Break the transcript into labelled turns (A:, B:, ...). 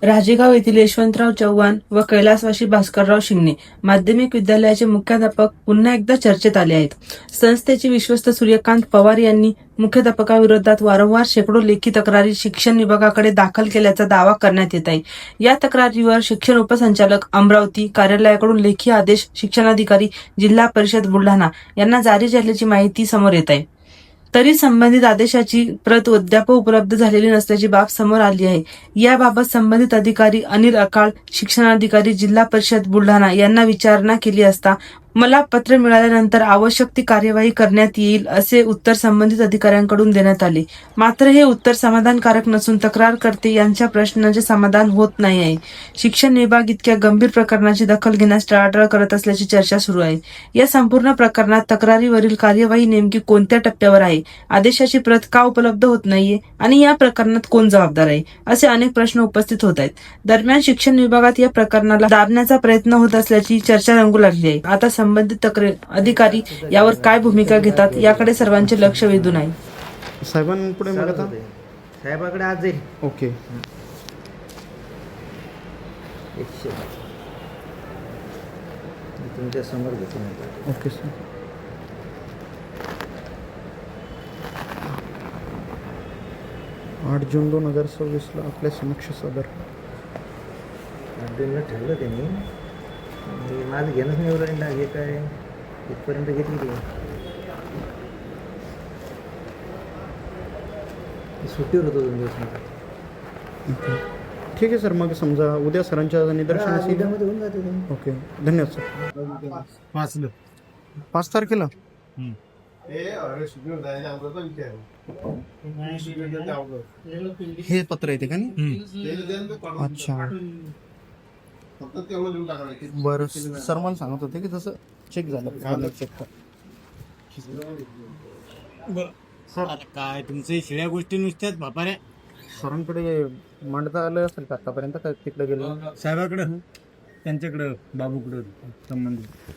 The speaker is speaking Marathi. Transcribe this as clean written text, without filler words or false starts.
A: राजेगाव येथील यशवंतराव चव्हाण व कैलासवासी भास्करराव शिंगणे माध्यमिक विद्यालयाचे मुख्याध्यापक पुन्हा एकदा चर्चेत आले आहेत. संस्थेचे विश्वस्त सूर्यकांत पवार यांनी मुख्याध्यापकाविरोधात वारंवार शेकडो लेखी तक्रारी शिक्षण विभागाकडे दाखल केल्याचा दावा करण्यात येत आहे. या तक्रारीवर शिक्षण उपसंचालक अमरावती कार्यालयाकडून लेखी आदेश शिक्षणाधिकारी जिल्हा परिषद बुलढाणा यांना जारी झाल्याची माहिती समोर येत आहे. तरी संबंधित आदेशाची प्रत अद्याप उपलब्ध झालेली नसल्याची बाब समोर आली आहे. याबाबत संबंधित अधिकारी अनिल अकाळ शिक्षणाधिकारी जिल्हा परिषद बुलढाणा यांना विचारणा केली असता मला पत्र मिळाल्यानंतर आवश्यक ती कार्यवाही करण्यात येईल असे उत्तर संबंधित अधिकाऱ्यांकडून देण्यात आले. मात्र हे उत्तर समाधानकारक नसून तक्रारकर्ते यांच्या प्रश्नांचे समाधान होत नाही आहे. शिक्षण विभाग इतक्या गंभीर प्रकरणाची दखल घेण्यास टाळाटाळ करत असल्याची चर्चा सुरू आहे. या संपूर्ण प्रकरणात तक्रारीवरील कार्यवाही नेमकी कोणत्या टप्प्यावर आहे, आदेशाची प्रत का उपलब्ध होत नाहीये आणि या प्रकरणात कोण जबाबदार आहे, असे अनेक प्रश्न उपस्थित होत आहेत. दरम्यान शिक्षण विभागात या प्रकरणाला दाबण्याचा प्रयत्न होत असल्याची चर्चा रंगू लागली आहे. आता संबंधित अधिकारी यावर काय भूमिका घेतात याकडे सर्वांचे लक्ष वेधून आहे.
B: साहेबांपुढे मग आता
C: साहेबाकडे आज जाईल.
B: ओके.
C: तुमच्या समोर घेतो.
B: Okay sir. आठ जून 2026 आपल्या समक्ष सादर.
C: आपल्याला ठरलं त्यांनी माझं घेणंच नाही राहिलं. हे काय इथपर्यंत घेतली ती सुट्टीवर होतो 2 दिवस.
B: ओके ठीक आहे सर. मग समजा उद्या सरांच्या निदर्शनास येईल.
C: उद्यामध्ये होऊन जाते ते.
B: ओके धन्यवाद सर. 5 तारखेला हे पत्र येते का नाही? अच्छा बरं. सर मला सांगत होते की जसं चेक झालं चेक कर.
D: सर आता काय तुमचे शिळ्या गोष्टी नुसत्याच बापाऱ्या.
B: सरांकडे मांडता आलं असेल का आतापर्यंत? का तिकडे गेलं
D: साहेबाकडं त्यांच्याकडं बाबूकडं संबंधित